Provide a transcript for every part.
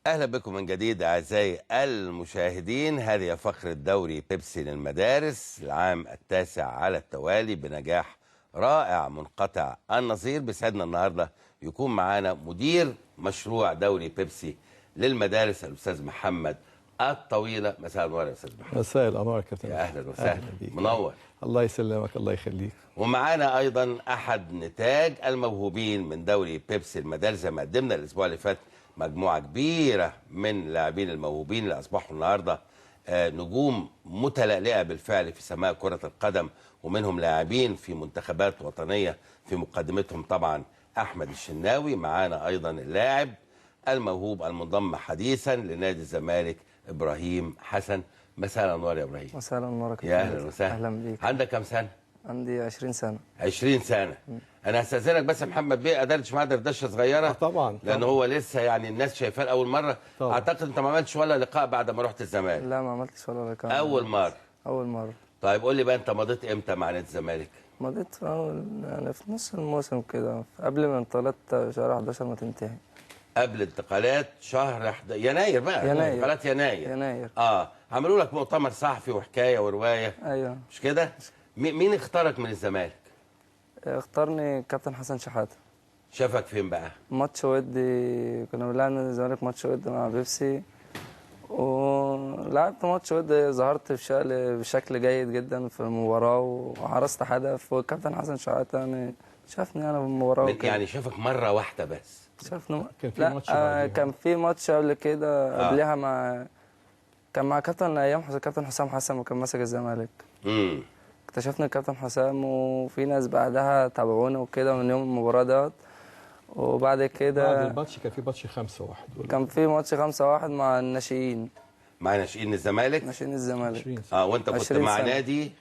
أهلا بكم من جديد أعزائي المشاهدين. هذه فقرة دوري بيبسي للمدارس العام التاسع على التوالي بنجاح رائع منقطع النظير. بيسعدنا النهاردة يكون معانا مدير مشروع دوري بيبسي للمدارس الأستاذ محمد الطويلة. مساء النور يا أستاذ محمد. مساء الأنوار يا كابتن. يا أهلا وسهلا، منور. الله يسلمك، الله يخليك. ومعانا أيضا أحد نتاج الموهوبين من دوري بيبسي المدارس. زي ما قدمنا الأسبوع اللي فات مجموعة كبيرة من اللاعبين الموهوبين اللي أصبحوا النهاردة نجوم متلألئة بالفعل في سماء كرة القدم، ومنهم لاعبين في منتخبات وطنية، في مقدمتهم طبعا أحمد الشناوي. معانا أيضا اللاعب الموهوب المنضم حديثا لنادي الزمالك إبراهيم حسن. مساء الأنوار يا إبراهيم. مساء النور يا أهلا وسهلا. أهلا بيك. عندك كم سنة؟ عندي 20 سنة. 20 سنة. أنا هستأذنك بس يا محمد بيه، قدرتش معاه دردشة صغيرة؟ طبعا. لأن هو لسه يعني الناس شايفاه لأول مرة. طبعا. أعتقد أنت ما عملتش ولا لقاء بعد ما رحت الزمالك. لا، ما عملتش ولا لقاء. أول مرة. أول مرة. طيب قول لي بقى، أنت مضيت إمتى مع نادي الزمالك؟ مضيت في أول، يعني في نص الموسم كده، قبل ما انطلقت شهر 11 ما تنتهي. قبل انتقالات شهر يناير بقى. يناير. انتقالات يناير. يناير. عملوا لك مؤتمر صحفي وحكاية ورواية. أيوه. مش كده؟ مين اختارك من الزمالك؟ اختارني كابتن حسن شحاتة. شافك فين بقى؟ ماتش ودي، كنا بنلعب نادي الزمالك ماتش ودي مع بيبسي، ولعبت ماتش ودي، ظهرت بشكل جيد جدا في المباراة وحرزت هدف، والكابتن حسن شحاتة يعني شافني أنا في المباراة. يعني شافك مرة واحدة بس؟ شافني. كان في لا، ماتش كان في ماتش قبل كده، قبلها كان مع كابتن ايام كابتن حسام حسن، وكان ماسك الزمالك. اكتشفنا الكابتن حسام، وفي ناس بعدها تابعونا وكده من يوم المباراه دوت. وبعد كده بعد الماتش كان في ماتش 5-1. كان في ماتش 5-1 مع الناشئين. مع ناشئين الزمالك؟ ناشئين الزمالك. وانت كنت مع سنة. نادي؟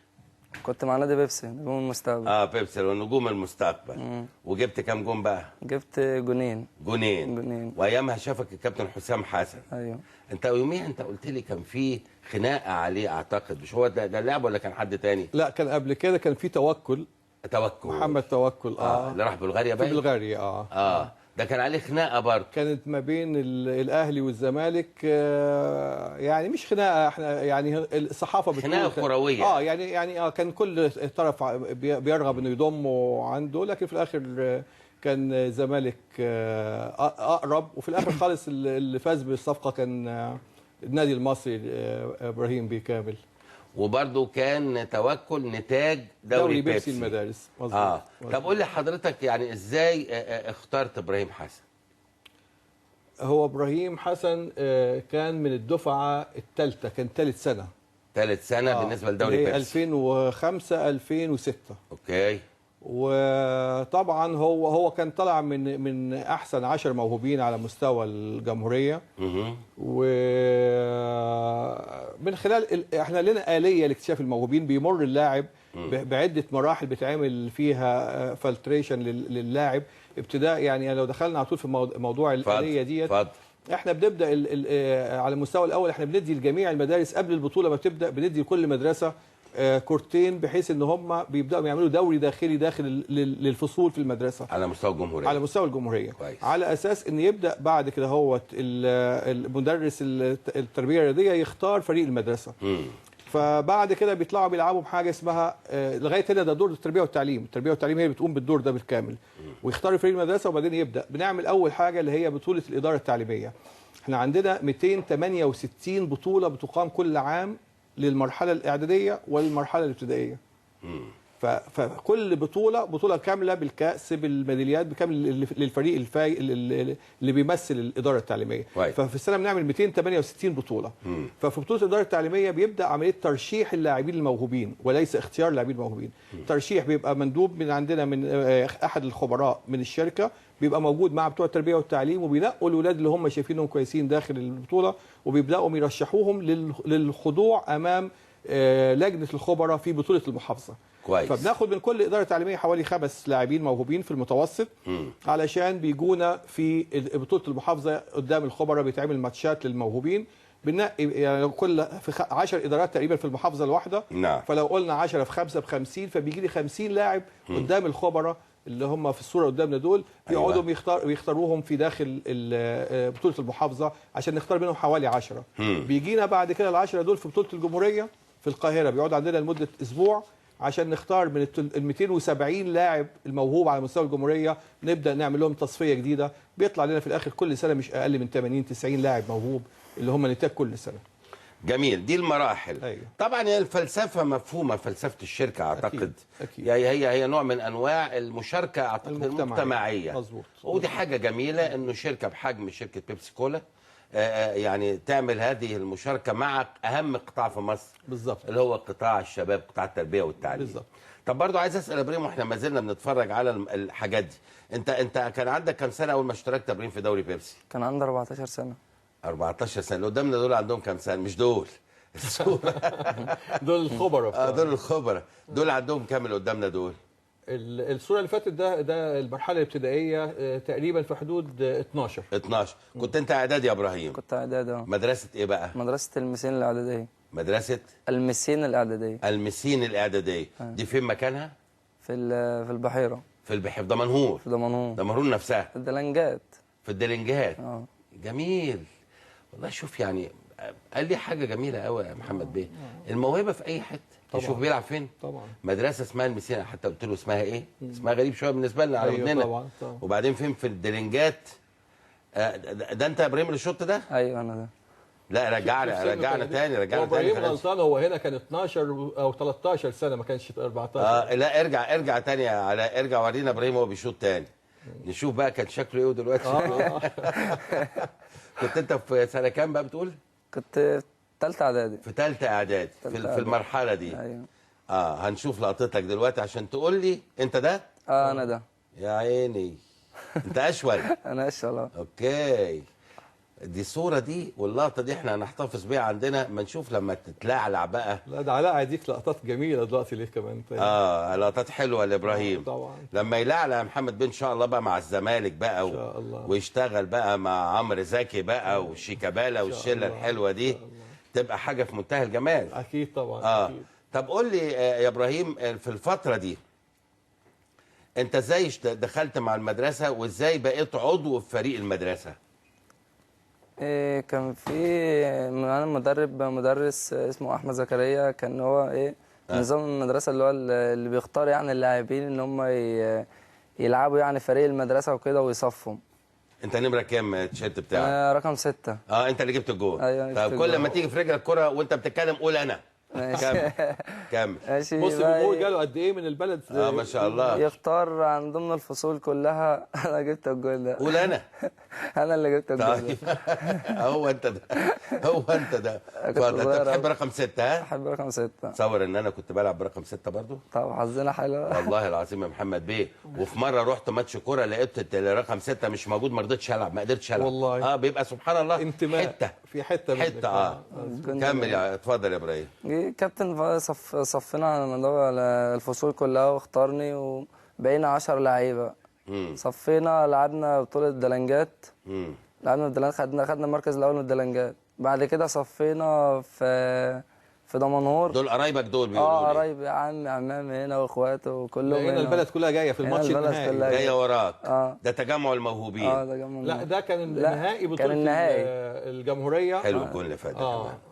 كنت مع نادي بيبسي نجوم المستقبل. بيبسي ونجوم المستقبل. وجبت كام جون بقى؟ جبت جونين. جونين. وايامها شافك الكابتن حسام حسن. ايوه. انت يوميها انت قلت لي كان في خناقه عليه، اعتقد مش هو ده اللاعب ولا كان حد تاني؟ لا، كان قبل كده كان في توكل محمد توكل. اللي راح بلغاريا في باين. بلغاريا. ده كان عليه خناقه برضه. كانت ما بين الاهلي والزمالك، يعني مش خناقه، احنا يعني الصحافه بتقول خناقه كرويه. يعني كان كل طرف بيرغب انه يضمه عنده، لكن في الاخر كان الزمالك اقرب، وفي الاخر خالص اللي فاز بالصفقه كان النادي المصري ابراهيم بكامل. وبرضه كان توكل نتاج دوري بيبسي المدارس. مظبوط. طب قول لي حضرتك، يعني ازاي اخترت ابراهيم حسن؟ هو ابراهيم حسن كان من الدفعه الثالثه، كان ثالث سنه بالنسبه لدوري بيبسي 2005 2006. اوكي. وطبعا هو كان طلع من احسن 10 موهوبين على مستوى الجمهوريه. ومن خلال احنا لنا آلية لاكتشاف الموهوبين. بيمر اللاعب بعده مراحل بتعمل فيها فلتريشن للاعب ابتداء. يعني لو دخلنا على طول في موضوع الآلية ديت، احنا بنبدا على المستوى الاول. احنا بندي لجميع المدارس قبل البطوله ما بتبدا، بندي لكل مدرسه كورتين، بحيث ان هم بيبداوا يعملوا دوري داخلي داخل للفصول في المدرسه على مستوى الجمهوريه. على مستوى الجمهوريه. كويس. على اساس ان يبدا بعد كده هو المدرس التربيه الرياضيه يختار فريق المدرسه. فبعد كده بيطلعوا بيلعبوا بحاجه اسمها لغايه هنا ده دور التربيه والتعليم. التربيه والتعليم هي بتقوم بالدور ده بالكامل، ويختاروا فريق المدرسه. وبعدين يبدا بنعمل اول حاجه اللي هي بطوله الاداره التعليميه. احنا عندنا 268 بطوله بتقام كل عام للمرحله الاعداديه والمرحله الابتدائيه. فكل بطوله كامله بالكاس بالميداليات بكامل للفريق اللي بيمثل الاداره التعليميه. ففي السنه بنعمل 268 بطوله. ففي بطوله الاداره التعليميه بيبدا عمليه ترشيح اللاعبين الموهوبين وليس اختيار اللاعبين الموهوبين. ترشيح بيبقى مندوب من عندنا، من احد الخبراء من الشركه، بيبقى موجود مع بتوع التربيه والتعليم، وبينقوا الاولاد اللي هم شايفينهم كويسين داخل البطوله، وبيبداوا يرشحوهم للخضوع امام لجنه الخبراء في بطوله المحافظه. كويس. فبناخد من كل اداره تعليميه حوالي 5 لاعبين موهوبين في المتوسط، علشان بيجونا في بطوله المحافظه قدام الخبراء. بيتعمل ماتشات للموهوبين، بننقي يعني كل في 10 ادارات تقريبا في المحافظه الواحده. نعم. فلو قلنا 10 في 5 ب50، فبيجي لي 50 لاعب قدام الخبراء اللي هم في الصوره قدامنا دول بيقعدوا يختاروهم في داخل بطوله المحافظه عشان نختار منهم حوالي 10. بيجينا بعد كده ال10 دول في بطوله الجمهوريه في القاهره، بيقعدوا عندنا لمده اسبوع عشان نختار من ال 270 لاعب الموهوب على مستوى الجمهوريه، نبدا نعمل لهم تصفيه جديده. بيطلع لنا في الاخر كل سنه مش اقل من 80 90 لاعب موهوب اللي هم نتاج كل سنه. جميل، دي المراحل. أيوة. طبعا هي الفلسفه مفهومه، فلسفه الشركه اعتقد أكيد. يعني هي نوع من انواع المشاركه اعتقد المجتمعيه. مظبوط. ودي حاجه جميله انه شركه بحجم شركه بيبسي كولا يعني تعمل هذه المشاركه مع اهم قطاع في مصر بالظبط، اللي هو قطاع الشباب، قطاع التربيه والتعليم. بالظبط. طب برضو عايز اسال ابراهيم، واحنا ما زلنا بنتفرج على الحاجات دي، انت كان عندك كام سنه اول ما اشتركت يا ابراهيم في دوري بيبسي؟ كان عندي 14 سنه. 14 سنه. اللي قدامنا دول عندهم كام سنه؟ مش دول دول الخبراء. دول الخبراء. دول عندهم كام اللي قدامنا دول؟ الصوره اللي فاتت ده المرحله الابتدائيه تقريبا في حدود 12. 12. كنت انت اعدادي يا ابراهيم؟ كنت اعدادي. مدرسه ايه بقى؟ مدرسه المسين الاعداديه. مدرسه المسين الاعداديه. المسين الاعداديه. دي فين مكانها؟ في البحيره. في دمنهور. في دمنهور. دمنهور نفسها. في الدلنجات. في الدلنجات. جميل. والله شوف يعني قال لي حاجه جميله قوي يا محمد بيه. الموهبه في اي حته. شوف بيلعب فين؟ طبعا. مدرسه اسمها المسين، حتى قلت له اسمها ايه؟ اسمها غريب شويه بالنسبه لنا على ودننا. طبعا. وبعدين فين؟ في الدلنجات. ده انت يا ابراهيم اللي شط ده؟ ايوه انا ده. لا رجعنا تاني. ابراهيم غلطان، هو هنا كان 12 او 13 سنه ما كانش 14. لا ارجع تاني، ارجع ورينا ابراهيم وهو بيشوط تاني نشوف بقى كان شكله ايه ودلوقتي شكله ايه. كنت انت في سنه كام بقى بتقول؟ كنت في ثالثه اعدادي. في ثالثه اعدادي في المرحله دي. ايوه. هنشوف لقطتك دلوقتي عشان تقول لي انت ده؟ انا ده. يا عيني انت اشول. انا اشول. اوكي. دي الصوره دي واللقطه دي احنا هنحتفظ بيها عندنا، ما نشوف لما تتلعلع بقى. لا ده علاء هيديك لقطات جميله دلوقتي ليه كمان تاني. لقطات حلوه لابراهيم. طبعا. لما يلعلع يا محمد بيه ان شاء الله بقى مع الزمالك بقى ان شاء الله. ويشتغل بقى مع عمرو زكي بقى وشيكابالا والشله الحلوه دي، تبقى حاجه في منتهى الجمال. اكيد طبعا. أكيد. طب قول لي يا ابراهيم، في الفتره دي انت ازاي دخلت مع المدرسه وازاي بقيت عضو في فريق المدرسه؟ كان في معانا مدرس اسمه احمد زكريا، كان هو نظام المدرسه اللي هو اللي بيختار يعني اللاعبين ان هم يلعبوا يعني فريق المدرسه وكده ويصفهم. انت نمره كام التيشيرت بتاعك؟ رقم 6. انت اللي جبت الجول. ايوه. طب كل ما تيجي في رجلك كرة وانت بتتكلم قول انا. كمل. ماشي. بص الجمهور جاله قد ايه من البلد. ما شاء الله. يختار عن ضمن الفصول كلها. انا جبت الجول ده. قول انا. انا اللي جبت الجول طيب. هو انت ده. انت بتحب رقم 6 ها؟ بحب رقم 6. تصور ان انا كنت بلعب برقم 6 برضو؟ طب حظنا حلو. والله العظيم يا محمد بيه. وفي مره رحت ماتش كوره لقيت رقم 6 مش موجود، ما رضيتش العب، ما قدرتش العب. والله. بيبقى سبحان الله انتماء. في حته كمل اتفضل يا ابراهيم. كابتن صفنا على الفصول كلها واختارني وبقينا 10 لعيبه. صفينا لعبنا بطوله دلنجات. لعبنا الدلنجات، خدنا المركز الاول من الدلنجات. بعد كده صفينا في دمنهور. دول قرايبك دول بيقولوا لي؟ قرايبي، عمي عمامي هنا واخواته وكلهم هنا. البلد كلها جايه في الماتش النهائي. جايه وراك. ده تجمع الموهوبين. ده تجمع. لا ده كان النهائي بطوله كان النهائي. الجمهوريه. حلو الجول اللي فات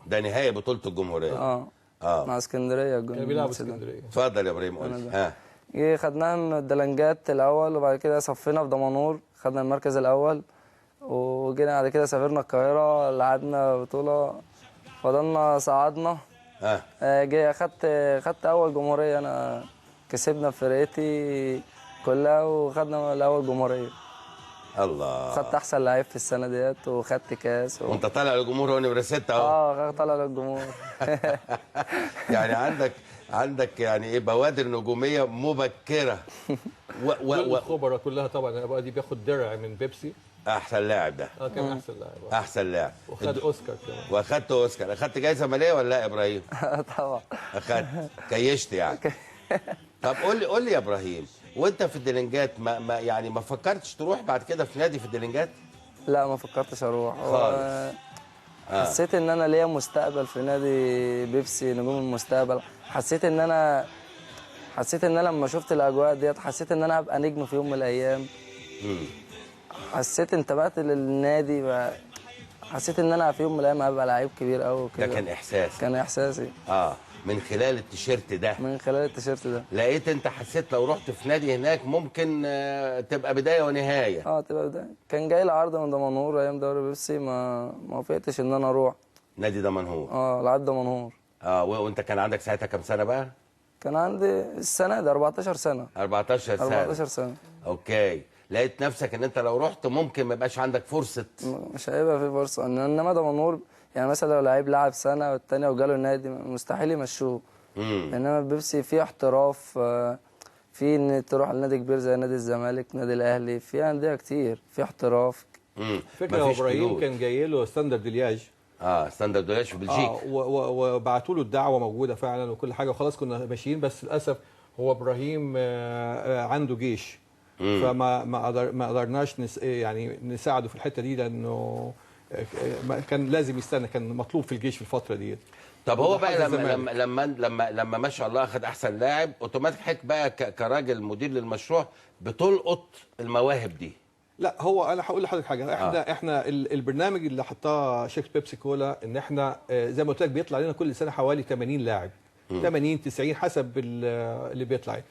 ده نهائي بطوله الجمهوريه. مع اسكندريه. الجول كان بيلعب اسكندريه. اتفضل يا ابراهيم قول لي. خدناها من الدلنجات الاول، وبعد كده صفينا في دمنهور، خدنا المركز الاول، وجينا بعد كده سافرنا القاهره، لعبنا بطوله، فضلنا صعدنا. خدت اول جمهوريه، انا كسبنا فرقتي كلها وخدنا الاول جمهوريه. الله. خدت احسن لعيب في السنه ديت وخدت كاس وانت طالع للجمهور هو نمره 6 اهو. طالع للجمهور. يعني عندك يعني ايه بوادر نجوميه مبكره. الخبراء كلها طبعا. دي بياخد درع من بيبسي. احسن لاعب ده. كان احسن لاعب. احسن لاعب. وخد اوسكار كمان. واخدت اوسكار. اخدت جايزه ماليه ولا لا يا ابراهيم؟ طبعا. اخدت. كيشت يعني. طب قول لي يا ابراهيم، وانت في الدلنجات ما فكرتش تروح بعد كده في نادي في الدلنجات؟ لا ما فكرتش اروح خالص. حسيت ان انا ليا مستقبل في نادي بيبسي نجوم المستقبل. حسيت ان انا حسيت ان انا لما شفت الاجواء ديت حسيت ان انا هبقى نجم في يوم من الايام. حسيت انتبهت للنادي حسيت ان انا في يوم من الايام هبقى لعيب كبير قوي وكده. ده كان احساس؟ كان احساسي. من خلال التيشيرت ده. من خلال التيشيرت ده لقيت انت حسيت لو رحت في نادي هناك ممكن تبقى بدايه ونهايه. تبقى بدايه. كان جاي لي عرض من دمنهور ايام دوري بيبسي، ما وافقتش ان انا اروح نادي دمنهور. لعب دمنهور. وانت كان عندك ساعتها كام سنه بقى؟ كان عندي السنه دي 14 سنه. 14 سنه. 14 سنه. اوكي. لقيت نفسك ان انت لو رحت ممكن ما يبقاش عندك فرصه. مش هيبقى في فرصه، انما دمنهور يعني مثلا لو لعيب لعب سنه والثانيه وجاله النادي مستحيل يمشوه. انما بيبسي فيه احتراف، في ان تروح لنادي كبير زي نادي الزمالك، نادي الاهلي، في انديه كتير في احتراف. فكره هو ابراهيم كان جاي له ستاندرد لياج. ستاندرد لياج في بلجيكا. وبعتوا له الدعوه موجوده فعلا وكل حاجه وخلاص كنا ماشيين، بس للاسف هو ابراهيم عنده جيش. ما قدرناش يعني نساعده في الحته دي، لانه كان لازم يستنى، كان مطلوب في الجيش في الفتره دي. طب هو بقى لما ما شاء الله اخذ احسن لاعب، اوتوماتيك حضرتك بقى كراجل مدير للمشروع بتلقط المواهب دي؟ لا، هو انا هقول لحضرتك حاجه. احنا البرنامج اللي حطاه شركه بيبسي كولا ان احنا زي ما قلت لك بيطلع لنا كل سنه حوالي 80 لاعب. 80 90 حسب اللي بيطلع.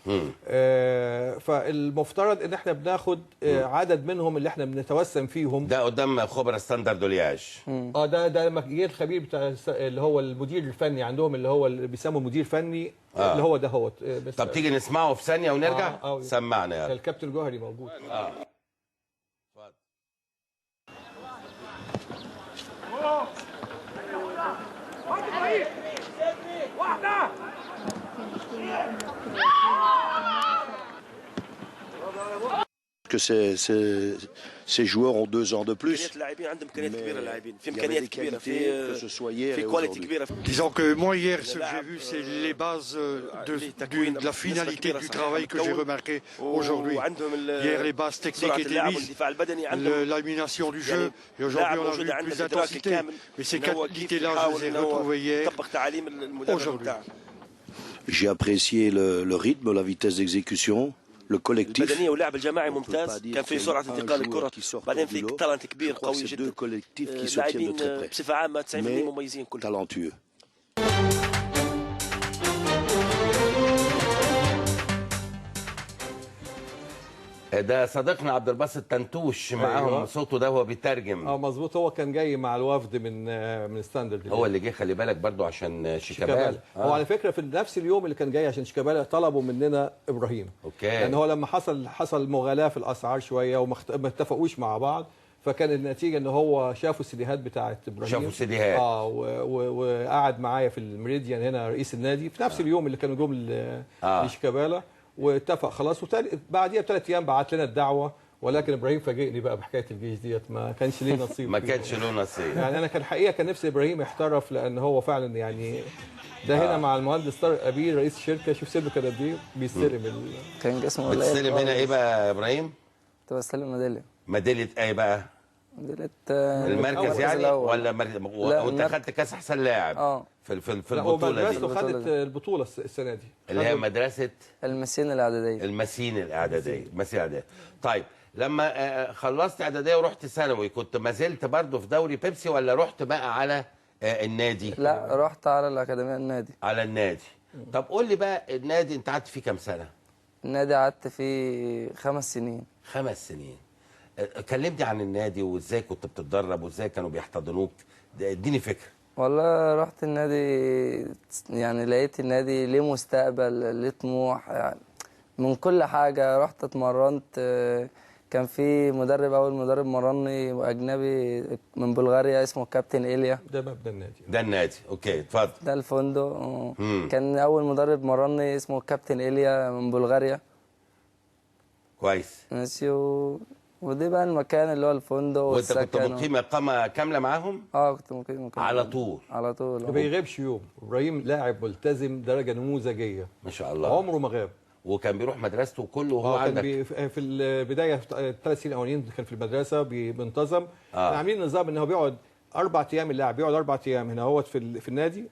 فالمفترض ان احنا بناخد عدد منهم اللي احنا بنتوسم فيهم. ده قدام خبراء ستاندرد لياج. ده لما جه الخبير بتاع اللي هو المدير الفني عندهم، اللي هو اللي بيسموه مدير فني، اللي هو ده هو. طب تيجي نسمعه في ثانيه ونرجع. سمعنا يا الكابتن جوهري موجود. que ces joueurs ont 2 ans de plus. Disons que moi hier, ce que j'ai vu, c'est les bases de la finalité du travail que j'ai remarqué aujourd'hui. Hier, les bases techniques étaient mises, l'alimination du jeu, et aujourd'hui on a vu plus d'intensité. Mais ces qualités-là, je les ai retrouvées hier, aujourd'hui. J'ai apprécié le rythme, la vitesse d'exécution. البدنيه واللعب الجماعي ممتاز، كان في سرعه انتقال الكره، بعدين في تالنت كبير قوي جدا. اللاعبين بصفه عامه 90% مميزين كلهم. ده صديقنا عبد الباسط تنتوش معاهم صوته ده وهو بيترجم. مظبوط. هو كان جاي مع الوفد من ستاندرد. هو اللي جه، خلي بالك برضو عشان شيكابالا. هو على فكره في نفس اليوم اللي كان جاي عشان شيكابالا طلبوا مننا ابراهيم. لان هو لما حصل مغالاه في الاسعار شويه وما اتفقوش مع بعض، فكان النتيجه ان هو شافوا السيديهات بتاعه ابراهيم. شافوا السيديهات. وقعد معايا في المريديان هنا رئيس النادي في نفس اليوم اللي كانوا جم لشيكابالا، واتفق خلاص. بعديها ب3 ايام بعت لنا الدعوه، ولكن ابراهيم فاجئني بقى بحكايه الجيش ديت، ما كانش ليه نصيب. ما كانش له نصيب. يعني انا كان نفسي ابراهيم يحترف، لان هو فعلا يعني ده هنا مع المهندس طارق ابيل رئيس الشركه. شوف سنه كان قد ايه بيستلم كان جسمه بتستلم هنا ايه بقى يا ابراهيم؟ كنت بستلم ميداليه. ميداليه ايه بقى؟ ميداليه المركز يعني ولا وانت خدت كاس احسن لاعب؟ في البطوله دي. مدرسته خدت البطوله السنه دي، اللي هي مدرسه المسين الاعداديه. المسين الاعداديه. طيب لما خلصت اعداديه ورحت ثانوي، كنت ما زلت برضه في دوري بيبسي ولا رحت بقى على النادي؟ لا، رحت على الاكاديميه النادي. على النادي. طب قول لي بقى، النادي انت قعدت فيه كام سنه؟ النادي قعدت فيه 5 سنين. 5 سنين. كلمني عن النادي وازاي كنت بتتدرب وازاي كانوا بيحتضنوك، اديني فكره. والله رحت النادي، يعني لقيت النادي ليه مستقبل، ليه طموح، يعني من كل حاجه. رحت اتمرنت، كان في اول مدرب مرني اجنبي من بلغاريا اسمه كابتن إيليا. ده مبنى النادي. ده النادي. اوكي اتفضل. ده الفندق. كان اول مدرب مرني اسمه كابتن إيليا من بلغاريا. كويس. ماشي. ودي بقى المكان اللي هو الفندق والسكن. وانت كنت مقيم اقامه كامله معاهم؟ كنت مقيم على طول. ما بيغيبش يوم. ابراهيم لاعب ملتزم درجه نموذجيه ما شاء الله، عمره ما غاب. وكان بيروح مدرسته كله وهو عندك؟ كان في البدايه في 3 سنين الاولانيين كان في المدرسه بينتظم. عاملين نظام ان هو بيقعد 4 ايام، اللاعب بيقعد 4 ايام هنا هو في النادي،